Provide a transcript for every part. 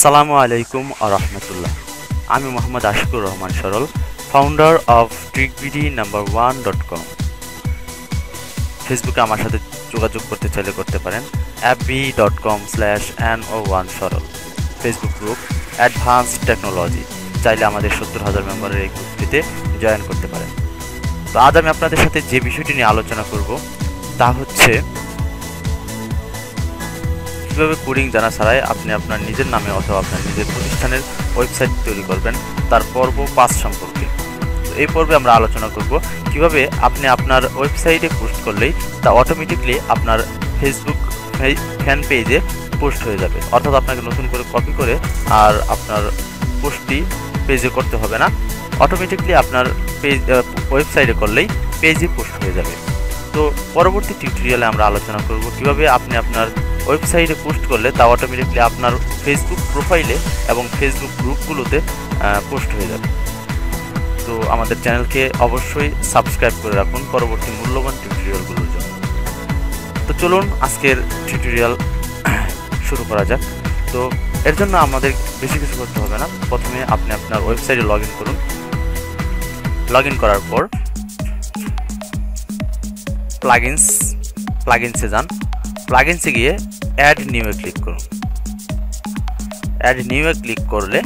আসসালামু আলাইকুম আরহামতুল্লাহ। আমি মোহাম্মদ আশিকুর রহমান সরল, ফাউন্ডার অফ trickbd1.com। ফেসবুকে আমার সাথে যোগাযোগ করতে চাইলে করতে পারেন fb.com/no1 সরল। ফেসবুক গ্রুপ অ্যাডভান্স টেকনোলজি, চাইলে আমাদের 70,000 মেম্বারের এই গ্রুপটিতে জয়েন করতে পারেন। তো আজ আমি আপনাদের সাথে যে বিষয়টি নিয়ে আলোচনা করব তা হচ্ছে কিভাবে কোডিং জানা ছাড়াই আপনি আপনার নিজের নামে অথবা আপনার নিজের প্রতিষ্ঠানের ওয়েবসাইট তৈরি করবেন, তার পর্ব 5 সম্পর্কে। তো এই পর্বে আমরা আলোচনা করব কিভাবে আপনি আপনার ওয়েবসাইটে পোস্ট করলেই তা অটোমেটিকলি আপনার ফেসবুক ফ্যান পেজে পোস্ট হয়ে যাবে, অর্থাৎ আপনাকে নতুন করে কপি করে আর আপনার পোস্টটি পেজে করতে হবে না, অটোমেটিকলি আপনার পেজ ওয়েবসাইটে করলেই পেজে পোস্ট হয়ে যাবে। তো পরবর্তী টিউটোরিয়ালে আমরা আলোচনা করব কিভাবে আপনি আপনার ওয়েবসাইটে পোস্ট করলে তা অটোমেটিকলি আপনার ফেসবুক প্রোফাইলে এবং ফেসবুক গ্রুপগুলোতে পোস্ট হয়ে যাবে। তো আমাদের চ্যানেলকে অবশ্যই সাবস্ক্রাইব করে রাখুন পরবর্তী মূল্যবান টিউটোরিয়ালগুলোর জন্য। তো চলুন আজকের টিউটোরিয়াল শুরু করা যাক। তো এর জন্য আমাদের বেশি কিছু করতে হবে না। প্রথমে আপনি আপনার ওয়েবসাইটে লগ ইন করুন। লগ ইন করার পর প্লাগইনসে যান। প্লাগইনসে গিয়ে অ্যাড নিউয়ে ক্লিক করুন। অ্যাড নিউয়ে ক্লিক করলে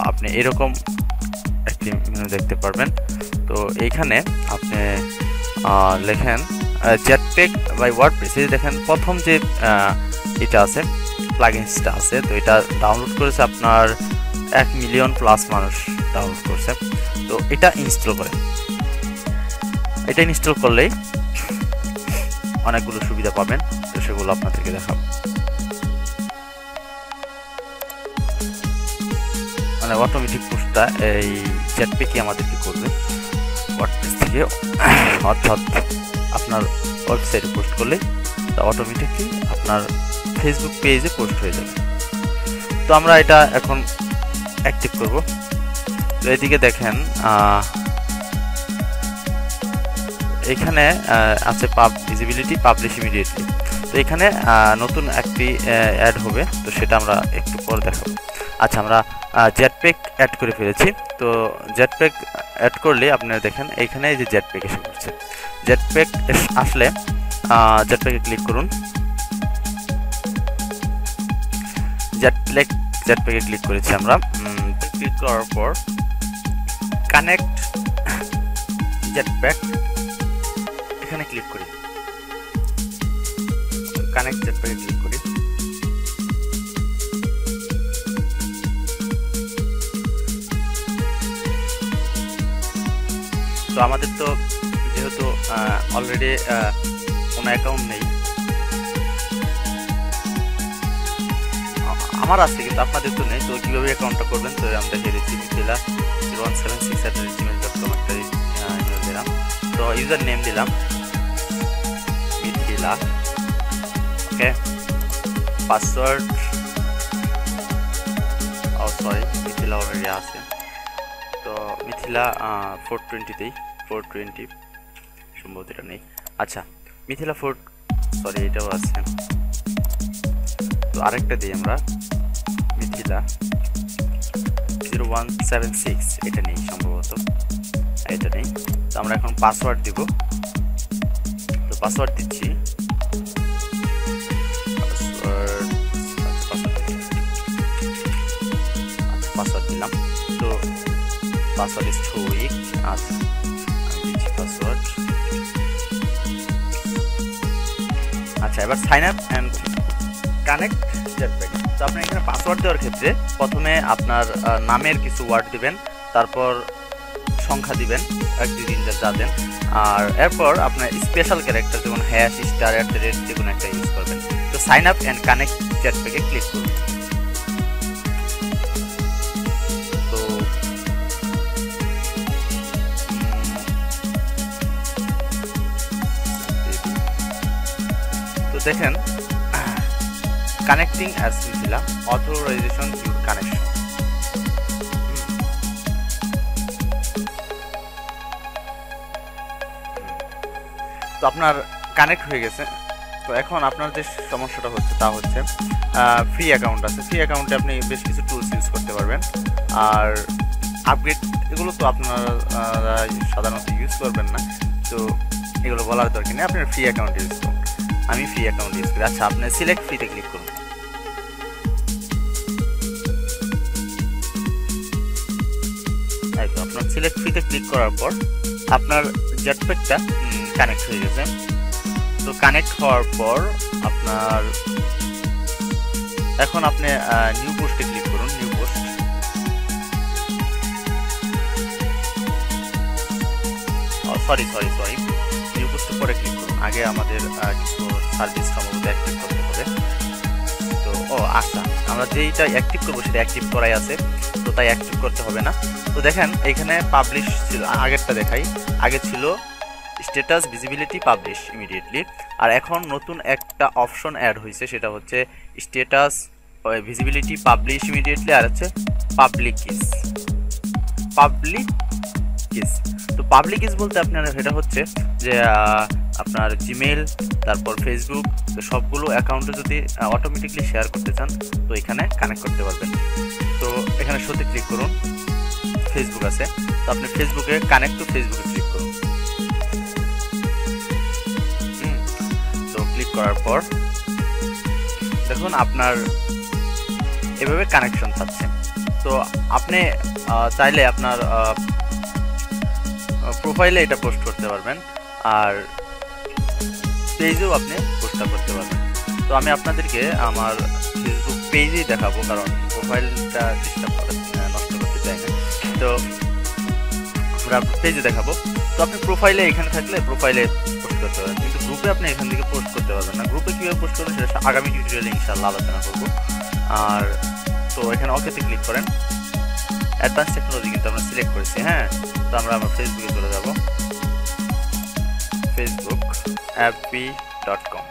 আপনি এরকম একটি মেনু দেখতে পারবেন। তো এইখানে আপনি লেখেন জেটপ্যাক বাই ওয়ার্ডপ্রেস। এই দেখেন প্রথম যে এটা আছে, প্লাগইনসটা আছে, তো এটা ডাউনলোড করেছে আপনার 1 মিলিয়ন প্লাস মানুষ ডাউনলোড করছে। তো এটা ইনস্টল করেন। এটা ইনস্টল করলেই অনেকগুলো সুবিধা পাবেন, তো সেগুলো আপনাদেরকে দেখাবো। মানে অটোমেটিক পোস্টটা এই জেটপ্যাকই আমাদেরকে করবে ওয়ার্ডপ্রেস থেকে, অর্থাৎ আপনার ওয়েবসাইটে পোস্ট করলে তা অটোমেটিকলি আপনার ফেসবুক পেজে পোস্ট হয়ে যাবে। তো আমরা এটা এখন অ্যাক্টিভ করব। তো এদিকে দেখেন এখানে আছে ভিজিবিলিটি, পাবলিশ ইমিডিয়েটলি। তো এখানে নতুন একটি অ্যাড হবে, তো সেটা আমরা একটু পর দেখাবো। আচ্ছা, আমরা জেটপ্যাক অ্যাড করে ফেলেছি। তো জেটপ্যাক অ্যাড করলে আপনারা দেখেন এইখানে যে জেটপ্যাক এসে পড়ছে। জেটপ্যাক আসলে জেটপ্যাকে ক্লিক করুন। জেটপ্যাকে ক্লিক করেছি আমরা। ক্লিক করার পর কানেক্ট জেটপ্যাক এখানে ক্লিক করি। কানেক্ট জেটপ্যাকে ক্লিক করি। তো আমাদের তো যেহেতু অলরেডি কোনো অ্যাকাউন্ট নেই, আমার আছে কিন্তু আপনাদের তো নেই, তো কীভাবে অ্যাকাউন্টটা করবেন তো আমি দেখিয়ে দিচ্ছি। মিথিলা01766@gmail.com একটা ইমেল দিলাম। তো ইউজার নেম দিলাম মিথিলা, ওকে। পাসওয়ার্ড মিথিলা অলরেডি আছে, তো মিথিলা 420 সম্ভবত এটা নেই। আচ্ছা, মিথিলা এটাও আছে। তো আরেকটা দিই আমরা, মিথিলা 0176, এটা নেই সম্ভবত, এটা নেই। তো আমরা এখন পাসওয়ার্ড দিব। তো পাসওয়ার্ড দিচ্ছি। পাসওয়ার্ড দিলাম। তো পাসওয়ার্ড ইজ টু উইক। আচ্ছা, আমি দিচ্ছি পাসওয়ার্ড। আচ্ছা, এবার sign up and connect Jetpack. তো আপনি এখানে পাসওয়ার্ড দেওয়ার ক্ষেত্রে প্রথমে আপনার নামের কিছু ওয়ার্ড দিবেন, তারপর সংখ্যা দিবেন 1 2 3 4 যা দেন, আর এরপর আপনার স্পেশাল ক্যারেক্টার যেমন হ্যাশ, স্টার, @ যে কোনো একটা ইউজ করবেন। তো সাইন আপ অ্যান্ড কানেক্ট জেটপ্যাকে ক্লিক করুন। তো দেখেন connecting as Mithila, authorization your connection. তো আপনার কানেক্ট হয়ে গেছে। তো এখন আপনার যে সমস্যাটা হচ্ছে তা হচ্ছে ফ্রি অ্যাকাউন্ট আছে, ফ্রি অ্যাকাউন্টে আপনি বেশ কিছু টুলস ইউজ করতে পারবেন। আর আপগ্রেড এগুলো তো আপনারা সাধারণত ইউজ করবেন না, তো এগুলো বলার দরকার নেই, আপনার ফ্রি অ্যাকাউন্ট ইউজ করুন। আমি ফ্রি অ্যাকাউন্ট ইউজ করি। আচ্ছা, আপনি সিলেক্ট ফ্রিতে ক্লিক করুন। আপনার সিলেক্ট ফ্রিতে ক্লিক করার পর আপনার জেটপ্যাকটা কানেক্ট হয়ে গেছে। তো কানেক্ট হওয়ার পর আপনার এখন আপনি নিউ পোস্টে ক্লিক করুন। নিউ পোস্ট, সরি নিউ পোস্টের পরে ক্লিক করুন। আগে আমাদের কিছু সার্ভিস সম্ভবত অ্যাক্টিভ করতে হবে। তো আচ্ছা, আমরা যেইটা অ্যাক্টিভ করবো সেটা অ্যাক্টিভ করাই আছে, তো তাই অ্যাক্টিভ করতে হবে না। তো দেখেন এইখানে পাবলিশ ছিল, আগেরটা দেখাই, আগে ছিল স্ট্যাটাস ভিজিবিলিটি পাবলিশ ইমিডিয়েটলি, আর এখন নতুন একটা অপশন অ্যাড হয়েছে, সেটা হচ্ছে স্ট্যাটাস ভিজিবিলিটি পাবলিশ ইমিডিয়েটলি, আর হচ্ছে পাবলিক কিস। তো পাবলিক কিস বলতে আপনার এটা হচ্ছে যে আপনার জিমেল, তারপর ফেসবুক, তো সবগুলো অ্যাকাউন্টে যদি অটোমেটিকলি শেয়ার করতে চান তো এখানে কানেক্ট করতে পারবেন। তো এখানে শোতে ক্লিক করুন, ফেসবুক আছে, তো আপনি ফেসবুকে কানেক্ট টু ফেসবুকে ক্লিক করুন। তো ক্লিক করার পর দেখুন আপনার এভাবে কানেকশন থাকছে। তো আপনি চাইলে আপনার প্রোফাইলে এটা পোস্ট করতে পারবেন, আর পেজেও আপনি পোস্টটা করতে পারবেন। তো আমি আপনাদেরকে আমার ফেসবুক পেজেই দেখাবো, কারণ প্রোফাইলটা নষ্ট করতে চাই না। তো আমরা পেজে দেখাবো। তো আপনি প্রোফাইলে এখানে থাকলে প্রোফাইলে পোস্ট করতে পারবেন, কিন্তু গ্রুপে আপনি এখান থেকে পোস্ট করতে পারবেন না। গ্রুপে কীভাবে পোস্ট করবেন সেটা আগামী টিউটোরিয়ালে ইনশাআল্লাহ আলোচনা করবো। আর তো এখানে ওকেতে ক্লিক করেন। অ্যাডভান্স টেকনোলজি কিন্তু আমরা সিলেক্ট করেছি। হ্যাঁ, তো আমরা আমার ফেসবুকে চলে যাব, facebook.fb.com।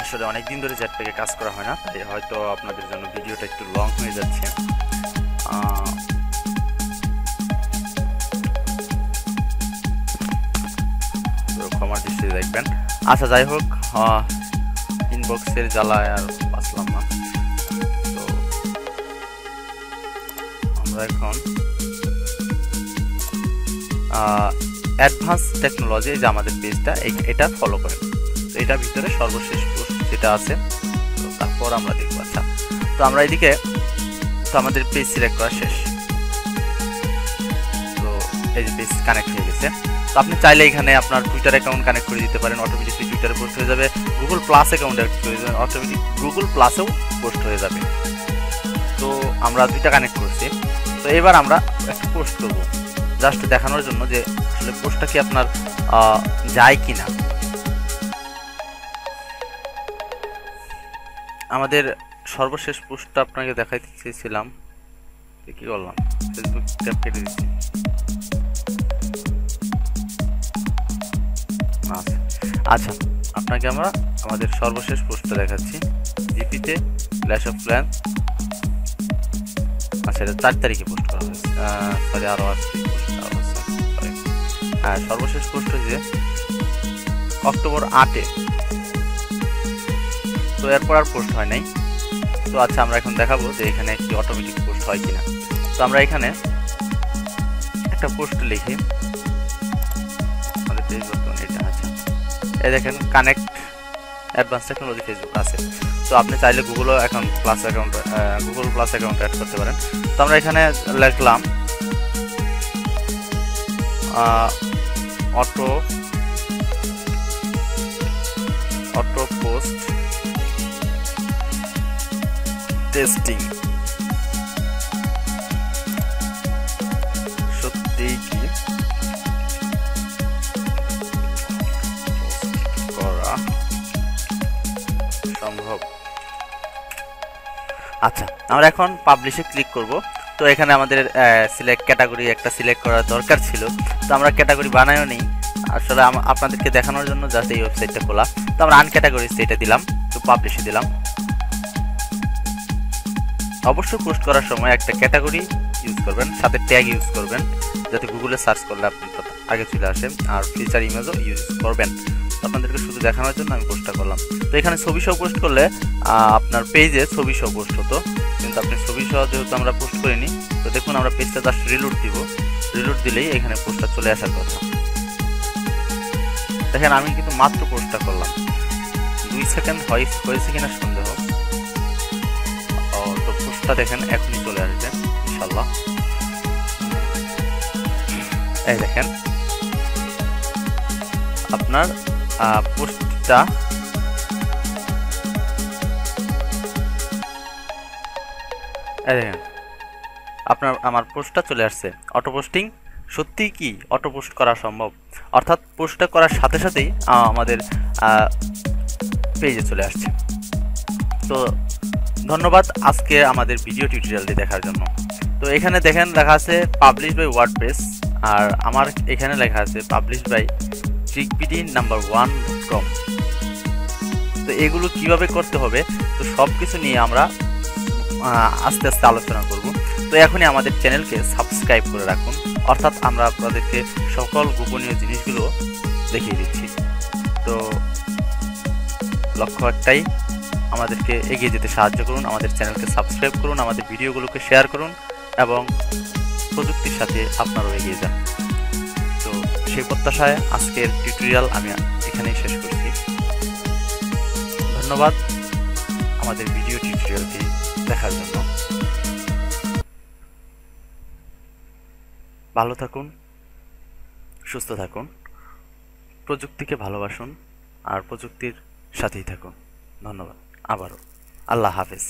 আসলে অনেকদিন ধরে জেটপ্যাকে কাজ করা হয় না, তাই হয়তো আপনাদের জন্য ভিডিওটা একটু লং হয়ে যাচ্ছে, ক্ষমার দৃষ্টিতে দেখবেন। আচ্ছা, যাই হোক, ইনবক্সের জ্বালায় আর বাঁচলাম না। তো আমরা এখন অ্যাডভান্স টেকনোলজি, যে আমাদের পেজটা এটা ফলো করেন। তো এটার ভিতরে সর্বশেষ পোস্ট যেটা আছে, তো তারপর আমরা দেখবো। আচ্ছা, তো আমরা এদিকে তো আমাদের পেজ সিলেক্ট করা শেষ। তো এই যে পেজ কানেক্ট হয়ে গেছে। তো আপনি চাইলে এখানে আপনার টুইটার অ্যাকাউন্ট কানেক্ট করে দিতে পারেন, অটোমেটিকলি টুইটারে পোস্ট হয়ে যাবে। গুগল প্লাস অ্যাকাউন্ট অ্যাড করে দেবেন, অটোমেটিক গুগল প্লাসেও পোস্ট হয়ে যাবে। তো আমরা দুইটা কানেক্ট করছি। তো এবার আমরা একটা পোস্ট করব, জাস্ট দেখানোর জন্য যে আসলে পোস্টটা কি আপনার যায় কি না। আমাদের সর্বশেষ পোস্টটা আপনাকে দেখাইতে চেয়েছিলাম, কি করলাম, ফেসবুক ট্যাব কেটে দিচ্ছি। আচ্ছা, আপনাকে আমরা আমাদের সর্বশেষ পোস্টটা দেখাচ্ছি, জিপিতে ক্ল্যাশ অফ ক্ল্যান্স। আচ্ছা, এটা 4 তারিখে পোস্ট করা হয়েছে, সরি আরও আসছে পোস্ট, সরি। হ্যাঁ, সর্বশেষ পোস্ট হয়েছে অক্টোবর 8-এ। তো এরপর আর পোস্ট হয় নাই। তো আচ্ছা, আমরা এখন দেখাবো যে এখানে একটি অটোমেটিক পোস্ট হয় কিনা। তো আমরা এখানে একটা পোস্ট লিখি, আমাদের পেজ বর্তমানে এটা আছে, এই দেখেন কানেক্ট অ্যাডভান্স টেকনোলজি ফেসবুক আছে। তো আপনি চাইলে গুগল প্লাস অ্যাকাউন্ট অ্যাড করতে পারেন। তো আমরা এখানে লিখলাম অটো পোস্ট টেস্টিং, সত্যি কি করা সম্ভব? আচ্ছা, আমরা এখন পাবলিশে ক্লিক করব। তো এখানে আমাদের সিলেক্ট ক্যাটাগরি একটা সিলেক্ট করার দরকার ছিল, তো আমরা ক্যাটাগরি বানাইও নেই, আসলে আপনাদেরকে দেখানোর জন্য জাস্ট এই ওয়েবসাইটটা খোলা। তো আমরা আনক্যাটাগরিজ এটা দিলাম, তো পাবলিশে দিলাম। অবশ্যই পোস্ট করার সময় একটা ক্যাটাগরি ইউজ করবেন, সাথে ট্যাগ ইউজ করবেন, যাতে গুগলে সার্চ করলে আপনি আগে চলে আসে, আর ফিচার ইমেজও ইউজ করবেন। আপনাদেরকে শুধু দেখানোর জন্য আমি পোস্টটা করলাম। তো এখানে ছবি সহ পোস্ট করলে আপনার পেজে ছবি সহ পোস্ট হতো, কিন্তু আপনি ছবি সহ যেহেতু আমরা পোস্ট করিনি, তো দেখুন আমরা পেজটা জাস্ট রিলোড দিব। রিলোড দিলেই এখানে পোস্টটা চলে আসার কথা। দেখেন আমি কিন্তু মাত্র পোস্টটা করলাম, 2 সেকেন্ড হয়েছে কিনা সন্দেহ। তো পোস্টটা দেখেন এখনই চলে আসবে ইনশাল্লাহ। এই দেখেন আপনার পোস্টটা দেখেন আমার পোস্টটা চলে আসছে। অটো পোস্টিং সত্যিই কি অটো পোস্ট করা সম্ভব? অর্থাৎ পোস্টটা করার সাথে সাথেই আমাদের পেজে চলে আসছে। তো ধন্যবাদ আজকে আমাদের ভিডিও টিউটোরিয়ালটি দেখার জন্য। তো এখানে দেখেন লেখা আছে পাবলিশ বাই ওয়ার্ডপ্রেস, আর আমার এখানে লেখা আছে পাবলিশ বাই চিকপিডি নাম্বার 1.com। তো এগুলো কিভাবে করতে হবে, তো সব কিছু নিয়ে আমরা আস্তে আস্তে আলোচনা করব। তো এখনই আমাদের চ্যানেলকে সাবস্ক্রাইব করে রাখুন, অর্থাৎ আমরা আপনাদেরকে সকল গোপনীয় জিনিসগুলো দেখিয়ে দিচ্ছি। তো লক্ষ্য একটাই, আমাদেরকে এগিয়ে যেতে সাহায্য করুন, আমাদের চ্যানেলকে সাবস্ক্রাইব করুন, আমাদের ভিডিওগুলোকে শেয়ার করুন এবং প্রযুক্তির সাথে আপনারাও এগিয়ে যান। তো সেই প্রত্যাশায় আজকের টিউটোরিয়াল আমি এখানেই শেষ করছি। ধন্যবাদ আমাদের ভিডিও টিউটোরিয়ালটি দেখার জন্য। ভালো থাকুন, সুস্থ থাকুন, প্রযুক্তিকে ভালোবাসুন আর প্রযুক্তির সাথেই থাকুন। ধন্যবাদ আবারও। আল্লাহ হাফেজ।